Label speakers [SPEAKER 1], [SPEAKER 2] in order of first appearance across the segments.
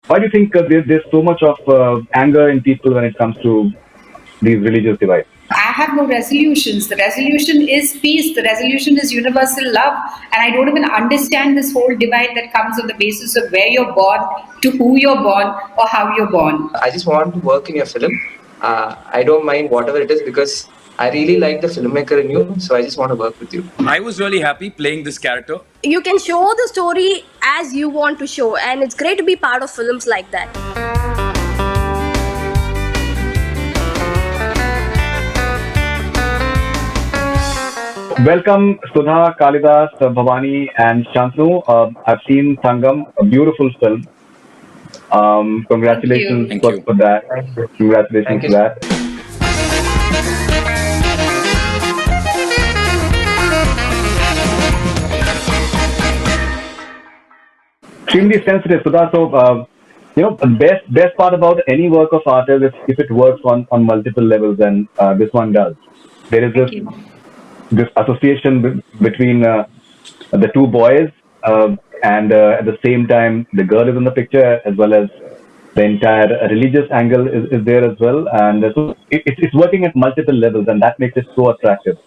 [SPEAKER 1] Why do you think there's so much of anger in people when it comes to these religious divides?
[SPEAKER 2] I have no resolutions. The resolution is peace. The resolution is universal love. And I don't even understand this whole divide that comes on the basis of where you're born, to who you're born, or how you're born.
[SPEAKER 3] I just want to work in your film. I don't mind whatever it is because I really like the filmmaker in you, so I just want to work with you.
[SPEAKER 4] I was really happy playing this character.
[SPEAKER 5] You can show the story as you want to show, and it's great to be part of films like that.
[SPEAKER 1] Welcome, Sudha, Kalidas, Bhavani, and Shantanu. I've seen Sangam, a beautiful film. Congratulations
[SPEAKER 4] Thank you.
[SPEAKER 1] for that. Congratulations
[SPEAKER 3] Thank
[SPEAKER 1] for
[SPEAKER 3] you.
[SPEAKER 1] that. Extremely sensitive, Sudha. So, the best part about any work of art is if it works on multiple levels, and this one does. There is
[SPEAKER 2] Thank you.
[SPEAKER 1] this association between the two boys, and at the same time, the girl is in the picture, as well as the entire religious angle is there as well. And so it's working at multiple levels, and that makes it so attractive.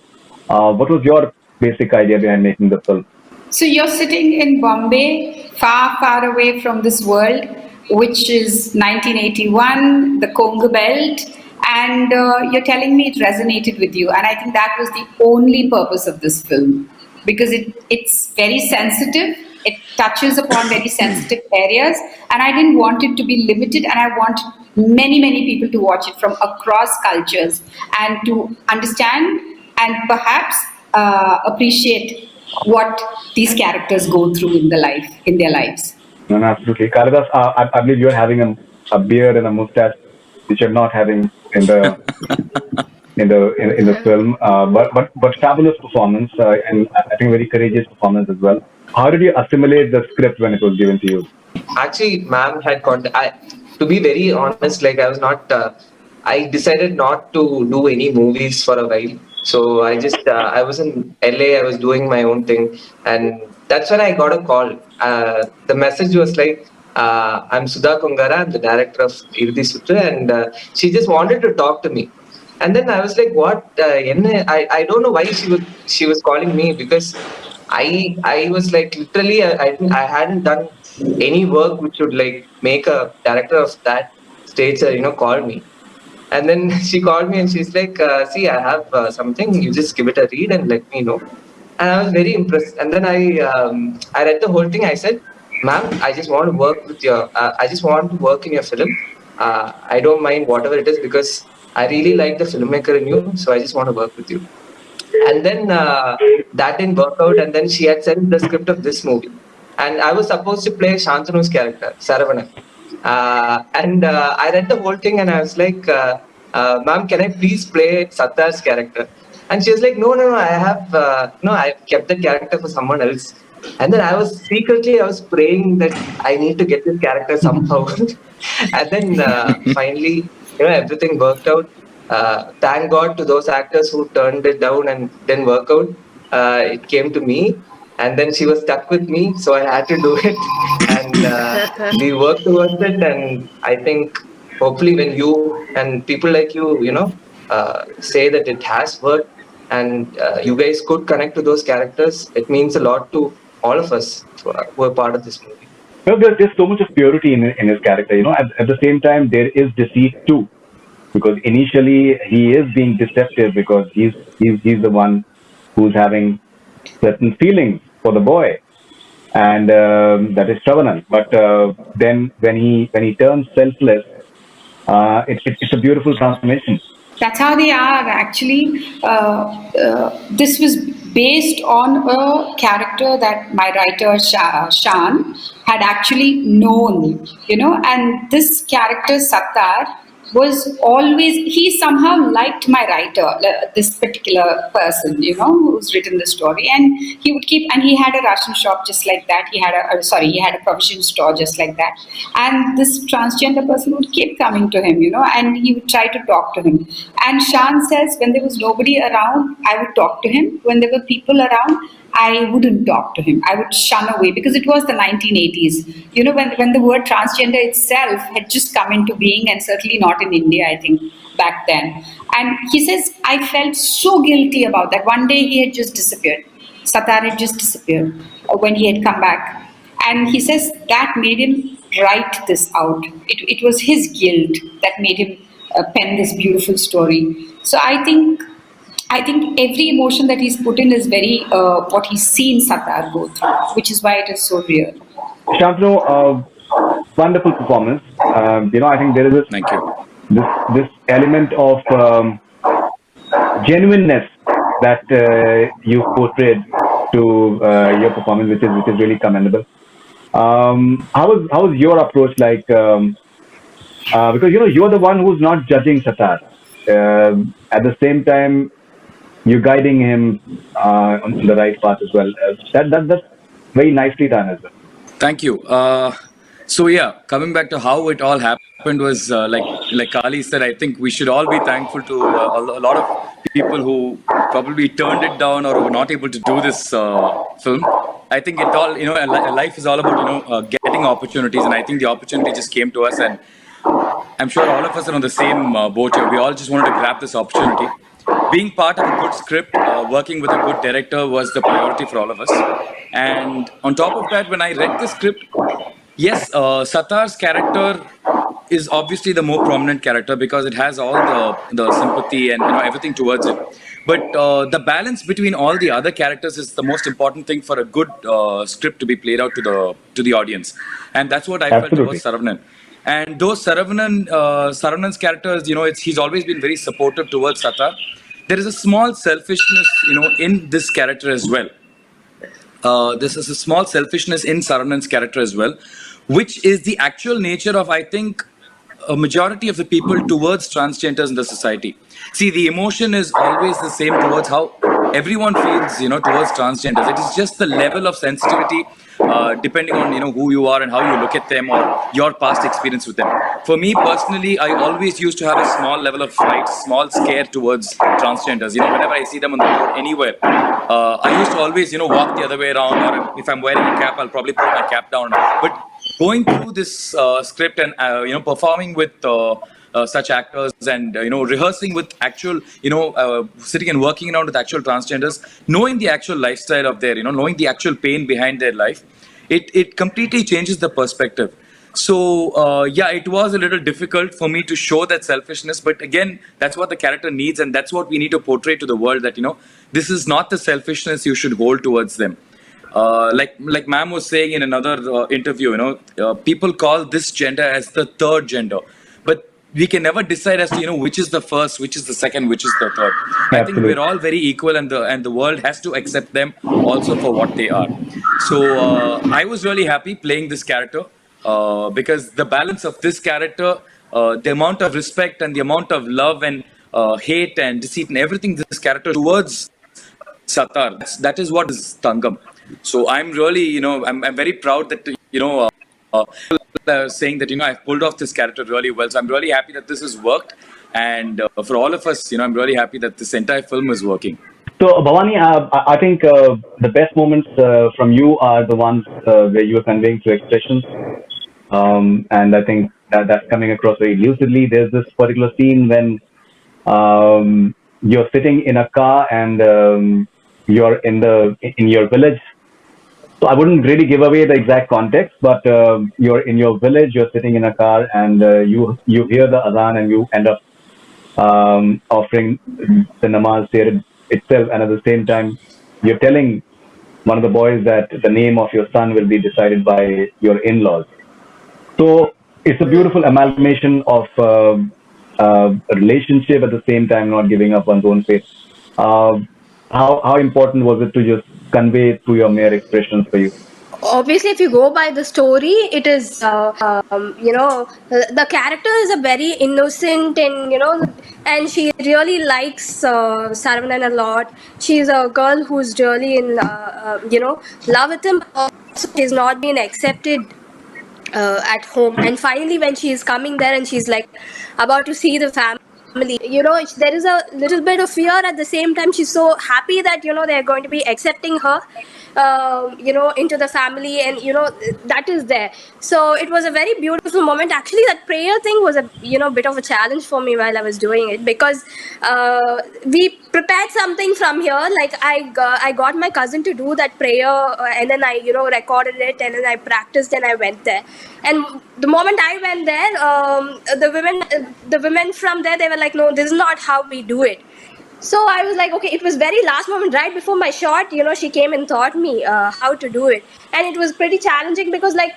[SPEAKER 1] What was your basic idea behind making the film?
[SPEAKER 2] So you're sitting in Bombay, far, far away from this world, which is 1981, the Congo Belt, and you're telling me it resonated with you. And I think that was the only purpose of this film, because it's very sensitive. It touches upon very sensitive areas, and I didn't want it to be limited, and I want many, many people to watch it from across cultures and to understand and perhaps appreciate what these characters go through in their lives.
[SPEAKER 1] No, absolutely. Kalidas, I believe you're having a beard and a mustache, which you're not having in the in the film. But fabulous performance, and I think very courageous performance as well. How did you assimilate the script when it was given to you?
[SPEAKER 3] Actually, ma'am had to be very honest, like I was not. I decided not to do any movies for a while. So I was in LA. I was doing my own thing, and that's when I got a call. The message was like, "I'm Sudha Kongara. I'm the director of Irudi Sutru," and she just wanted to talk to me. And then I was like, "What? I don't know why she was calling me, because I was like literally I hadn't done any work which would like make a director of that stature call me." And then she called me and she's like, "See, I have something. You just give it a read and let me know." And I was very impressed. And then I read the whole thing. I said, "Ma'am, I just want to work with your. I just want to work in your film. I don't mind whatever it is because I really like the filmmaker in you. So I just want to work with you." And then that didn't work out. And then she had sent the script of this movie, and I was supposed to play Shantanu's character, Saravanan. And I read the whole thing and I was like, "Ma'am, can I please play Sattar's character?" And she was like, "No, I kept the character for someone else." And then I was praying that I need to get this character somehow. And then finally, everything worked out. Thank God to those actors who turned it down and didn't work out. It came to me. And then she was stuck with me, so I had to do it. And we worked towards it. And I think hopefully when you and people like you, say that it has worked and you guys could connect to those characters, it means a lot to all of us who are part of this movie.
[SPEAKER 1] There's so much of purity in his character. At the same time, there is deceit too, because initially he is being deceptive because he's the one who's having certain feelings for the boy, and that is Shravanam. But then when he turns selfless, it's a beautiful transformation.
[SPEAKER 2] That's how they are actually. This was based on a character that my writer Shan had actually known, and this character Sattar was always, he somehow liked my writer, this particular person, who's written the story, and he would keep, and he had a ration shop just like that. He had a provision store just like that, and this transgender person would keep coming to him, and he would try to talk to him. And Shan says, when there was nobody around, I would talk to him. When there were people around, I wouldn't talk to him. I would shun away because it was the 1980s. You know, when the word transgender itself had just come into being, and certainly not in India, I think, back then. And he says, I felt so guilty about that. One day he had just disappeared. Sattar had just disappeared when he had come back. And he says that made him write this out. It was his guilt that made him pen this beautiful story. So I think every emotion that he's put in is very what he's seen Sattar go through, which is why it is so real.
[SPEAKER 1] Shantanu, wonderful performance. I think there is
[SPEAKER 4] Thank you.
[SPEAKER 1] this element of genuineness that you portrayed to your performance, which is really commendable. How was your approach like? Because you're the one who's not judging Sattar. At the same time, you're guiding him on the right path as well. That's very nicely done as well.
[SPEAKER 4] Thank you. So yeah, coming back to how it all happened was like Kali said. I think we should all be thankful to a lot of people who probably turned it down or were not able to do this film. I think it all life is all about getting opportunities, and I think the opportunity just came to us, and I'm sure all of us are on the same boat here. We all just wanted to grab this opportunity. Being part of a good script, working with a good director was the priority for all of us. And on top of that, when I read the script, yes, Sattar's character is obviously the more prominent character because it has all the sympathy and everything towards it. But the balance between all the other characters is the most important thing for a good script to be played out to the audience, and that's what I felt about Saravanan. And those Saravanan's characters, he's always been very supportive towards Sattar. There is a small selfishness, in this character as well. This is a small selfishness in Saravanan's character as well, which is the actual nature of, I think, a majority of the people towards transgenders in the society. See, the emotion is always the same towards how everyone feels, towards transgenders. It is just the level of sensitivity, depending on, who you are and how you look at them or your past experience with them. For me personally, I always used to have a small level of fright, small scare towards transgenders. Whenever I see them on the road anywhere, I used to always, walk the other way around, or if I'm wearing a cap, I'll probably put my cap down. But going through this script and performing with such actors and rehearsing with actual sitting and working around with actual transgenders, knowing the actual lifestyle of their knowing the actual pain behind their life, it completely changes the perspective. So it was a little difficult for me to show that selfishness, but again, that's what the character needs, and that's what we need to portray to the world, that this is not the selfishness you should hold towards them. Like ma'am was saying in another interview, people call this gender as the third gender, but we can never decide as to which is the first, which is the second, which is the third.
[SPEAKER 1] Absolutely.
[SPEAKER 4] I think we're all very equal, and the world has to accept them also for what they are. So I was really happy playing this character because the balance of this character, the amount of respect and the amount of love and hate and deceit and everything this character towards Sattar, that is what is Tangam. So I'm really, I'm very proud that, saying that, I've pulled off this character really well. So I'm really happy that this has worked. And for all of us, I'm really happy that this entire film is working.
[SPEAKER 1] So, Bhavani, I think the best moments from you are the ones where you are conveying through expressions. And I think that's coming across very lucidly. There's this particular scene when you're sitting in a car and you're in your village. So I wouldn't really give away the exact context, but you're in your village, you're sitting in a car, and you hear the adhan, and you end up offering the namaz there itself, and at the same time, you're telling one of the boys that the name of your son will be decided by your in-laws. So it's a beautiful amalgamation of a relationship, at the same time not giving up one's own faith. How important was it to just convey through your mere expressions for you?
[SPEAKER 5] Obviously, if you go by the story, it is the character is a very innocent, and she really likes Saravanan a lot. She's a girl who's really in love with him. Also, she's not been accepted at home, and finally when she is coming there and she's like about to see the family, family. You know, there is a little bit of fear. At the same time, she's so happy that, you know, they're going to be accepting her, you know, into the family, and, you know, that is there. So it was a very beautiful moment. Actually, that prayer thing was a, you know, bit of a challenge for me while I was doing it, because we prepared something from here. Like I got my cousin to do that prayer, and then I, you know, recorded it, and then I practiced, and I went there. And the moment I went there, the women from there, they were like, no, this is not how we do it. So I was like, okay, it was very last moment, right before my shot, you know, she came and taught me how to do it. And it was pretty challenging because, like,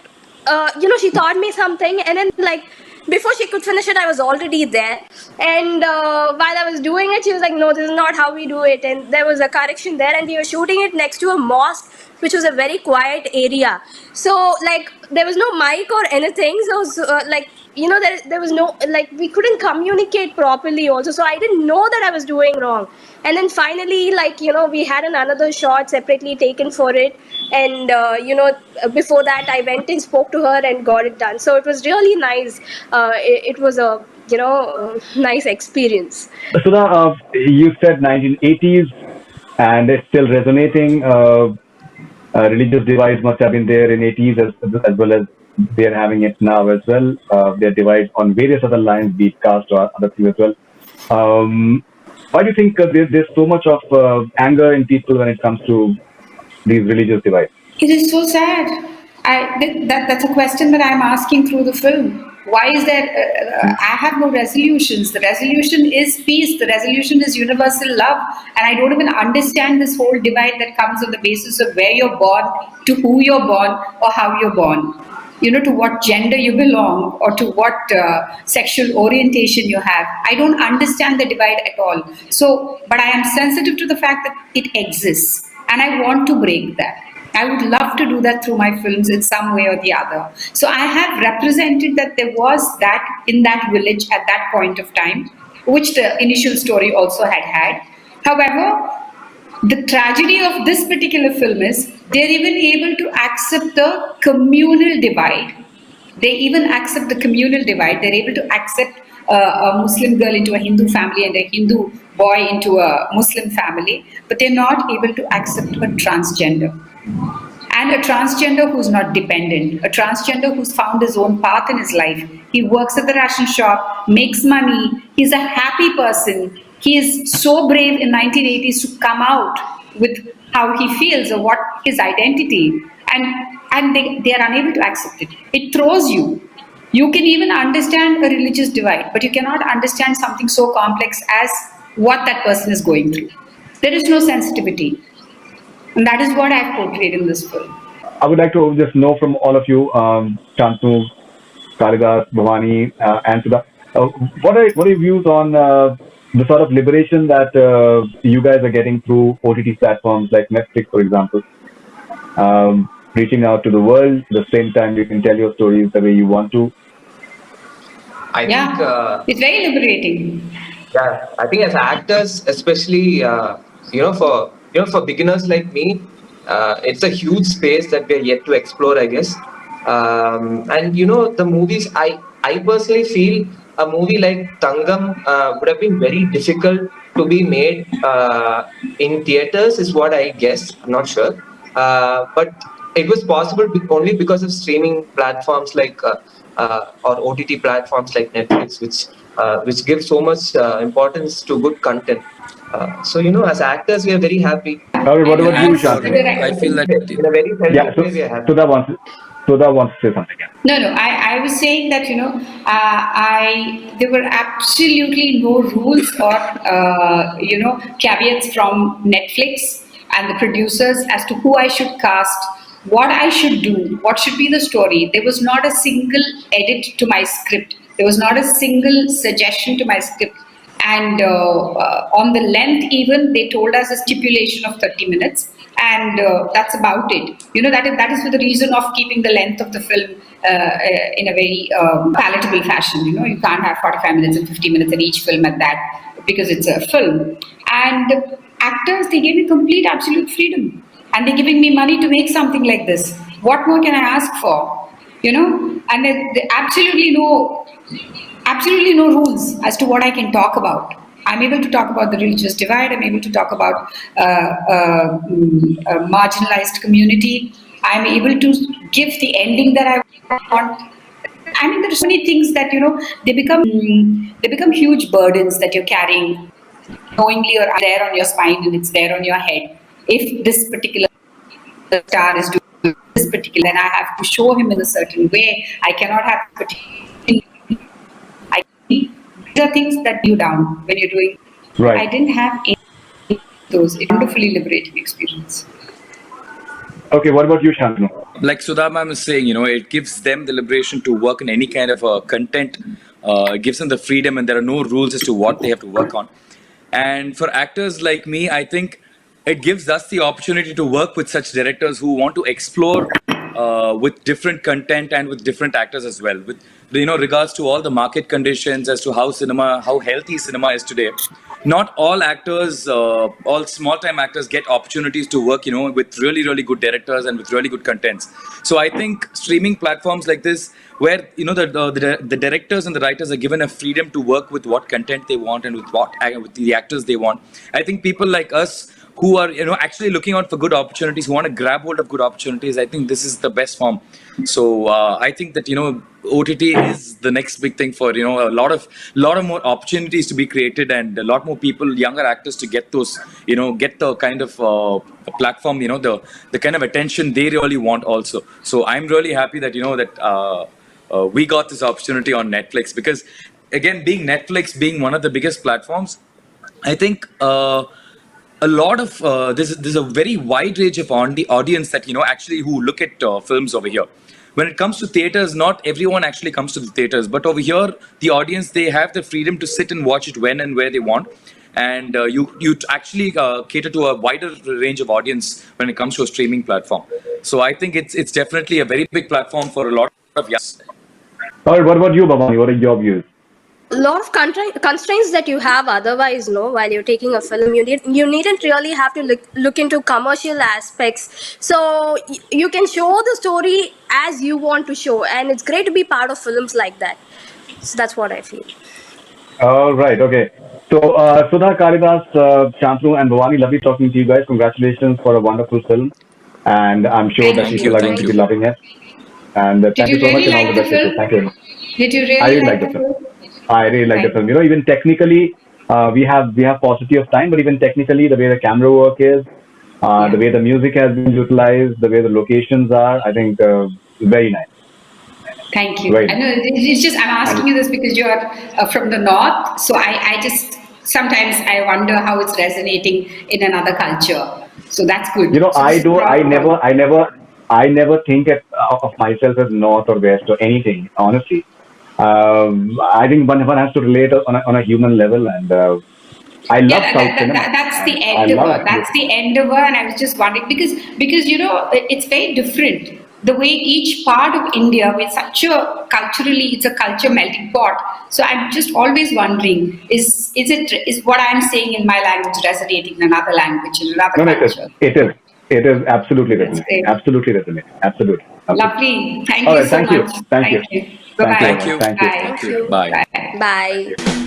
[SPEAKER 5] you know, she taught me something, and then, like, before she could finish it, I was already there. And while I was doing it, she was like, no, this is not how we do it. And there was a correction there, and we were shooting it next to a mosque, which was a very quiet area. So, like, there was no mic or anything. So like, you know, there was no, like, we couldn't communicate properly also. So I didn't know that I was doing wrong. And then finally, like, you know, we had another shot separately taken for it. And, you know, before that, I went and spoke to her and got it done. So it was really nice. It was a, you know, nice experience.
[SPEAKER 1] Sudha, you said 1980s and it's still resonating. Religious divides must have been there in 80s as well as they are having it now as well. They are divided on various other lines, be it caste or other things as well. Why do you think there's so much of anger in people when it comes to these religious divides?
[SPEAKER 2] It is so sad. That's a question that I'm asking through the film. Why is there? I have no resolutions. The resolution is peace. The resolution is universal love. And I don't even understand this whole divide that comes on the basis of where you're born, to who you're born, or how you're born. You know, to what gender you belong, or to what sexual orientation you have. I don't understand the divide at all. So, but I am sensitive to the fact that it exists, and I want to break that. I would love to do that through my films in some way or the other. So I have represented that there was that in that village at that point of time, which the initial story also had. However, the tragedy of this particular film is they're even able to accept the communal divide. They even accept the communal divide. They're able to accept a Muslim girl into a Hindu family and a Hindu boy into a Muslim family, but they're not able to accept a transgender. And a transgender who's not dependent, a transgender who's found his own path in his life. He works at the ration shop, makes money, he's a happy person. He is so brave in 1980s to come out with how he feels or what his identity, and they are unable to accept it. It throws you. You can even understand a religious divide, but you cannot understand something so complex as what that person is going through. There is no sensitivity. And that is what I've portrayed in this film.
[SPEAKER 1] I would like to just know from all of you, Shantanu, Kalidas, Bhavani, and Sudha, what are your views on the sort of liberation that you guys are getting through OTT platforms like Netflix, for example? Reaching out to the world, at the same time you can tell your stories the way you want to.
[SPEAKER 3] I think
[SPEAKER 2] it's very liberating.
[SPEAKER 3] Yeah, I think as actors, especially for beginners like me, it's a huge space that we're yet to explore, I guess. And you know, the movies, I personally feel a movie like Tangam would have been very difficult to be made in theaters, is what I guess. I'm not sure, but it was possible only because of streaming platforms like or OTT platforms like Netflix, which give so much importance to good content. So, you know, as actors, we are very happy.
[SPEAKER 1] Okay, what about you, Shantanu?
[SPEAKER 4] I feel that
[SPEAKER 3] In a very selfish way, we are happy.
[SPEAKER 1] Sudha wants to say something.
[SPEAKER 2] No, I was saying that, you know, there were absolutely no rules or, caveats from Netflix and the producers as to who I should cast, what I should do, what should be the story. There was not a single edit to my script. There was not a single suggestion to my script. And on the length even, they told us a stipulation of 30 minutes. And that's about it. You know, that is for the reason of keeping the length of the film in a very palatable fashion. You know, you can't have 45 minutes and 50 minutes in each film at that, because it's a film. And actors, they gave me complete, absolute freedom. And they're giving me money to make something like this. What more can I ask for? You know, and there's absolutely no absolutely no rules as to what I can talk about. I'm able to talk about the religious divide. I'm able to talk about a marginalized community. I'm able to give the ending that I want. I mean, there's so many things that they become huge burdens that you're carrying knowingly or there on your spine and it's there on your head. If this particular star is doing this particular, then I have to show him in a certain way. I cannot have particular. These are things that you down when you're doing.
[SPEAKER 1] Right.
[SPEAKER 2] I didn't have any of those. It's a wonderfully liberating experience.
[SPEAKER 1] Okay, what about you, Shantanu?
[SPEAKER 4] Like Sudha ma'am is saying, it gives them the liberation to work in any kind of content, gives them the freedom, and there are no rules as to what they have to work on. And for actors like me, I think it gives us the opportunity to work with such directors who want to explore with different content and with different actors as well. With regards to all the market conditions as to how healthy cinema is today. Not all actors, all small-time actors get opportunities to work, with really, really good directors and with really good contents. So I think streaming platforms like this, where the directors and the writers are given a freedom to work with what content they want and with the actors they want. I think people like us who are actually looking out for good opportunities, who want to grab hold of good opportunities, I think this is the best form. So I think that OTT is the next big thing for a lot of more opportunities to be created and a lot more people, younger actors, to get those get the kind of platform, the kind of attention they really want also. So I'm really happy that that we got this opportunity on Netflix, because again, being Netflix being one of the biggest platforms, I think a lot of there's a very wide range of the audience that actually who look at films over here. When it comes to theaters, not everyone actually comes to the theaters, but over here the audience, they have the freedom to sit and watch it when and where they want, and you actually cater to a wider range of audience when it comes to a streaming platform. So I think it's definitely a very big platform for a lot of young.
[SPEAKER 1] All right, what about you, Bhavani? What are your views?
[SPEAKER 5] A lot of constraints that you have otherwise, while you're taking a film. You needn't really have to look into commercial aspects. So you can show the story as you want to show, and it's great to be part of films like that. So that's what I feel.
[SPEAKER 1] All right, okay. So Sudha, Kalidas, Shantanu and Bhavani, lovely talking to you guys. Congratulations for a wonderful film. And I'm sure that
[SPEAKER 2] Thank
[SPEAKER 1] people are going to be loving it. And thank you so much and all the best. Thank you.
[SPEAKER 2] Did you really
[SPEAKER 1] I really
[SPEAKER 2] like
[SPEAKER 1] like
[SPEAKER 2] the
[SPEAKER 1] the film.
[SPEAKER 2] film?
[SPEAKER 1] I really like the film. Even technically, we have paucity of time, but even technically, the way the camera work is, the way the music has been utilized, the way the locations are, I think very nice.
[SPEAKER 2] Thank you.
[SPEAKER 1] Right.
[SPEAKER 2] I know it's just I'm asking you this because you're from the north, so I just sometimes I wonder how it's resonating in another culture. So that's good. So
[SPEAKER 1] I never think of myself as north or west or anything. Honestly. I think one has to relate on a human level, and I love South cinema.
[SPEAKER 2] That's the endeavor. That's the endeavor, and I was just wondering because it's very different. The way each part of India, with such a culturally, it's a culture melting pot. So I'm just always wondering: is what I'm saying in my language resonating in another language, in another culture?
[SPEAKER 1] It is absolutely resonating. Absolutely resonating. Absolutely.
[SPEAKER 2] Lovely. Thank
[SPEAKER 1] All
[SPEAKER 2] you
[SPEAKER 1] right,
[SPEAKER 2] so
[SPEAKER 1] thank you.
[SPEAKER 2] much.
[SPEAKER 1] Thank you.
[SPEAKER 2] Bye-bye.
[SPEAKER 4] Thank you.
[SPEAKER 2] Bye.
[SPEAKER 4] Thank you. Bye.
[SPEAKER 5] Bye.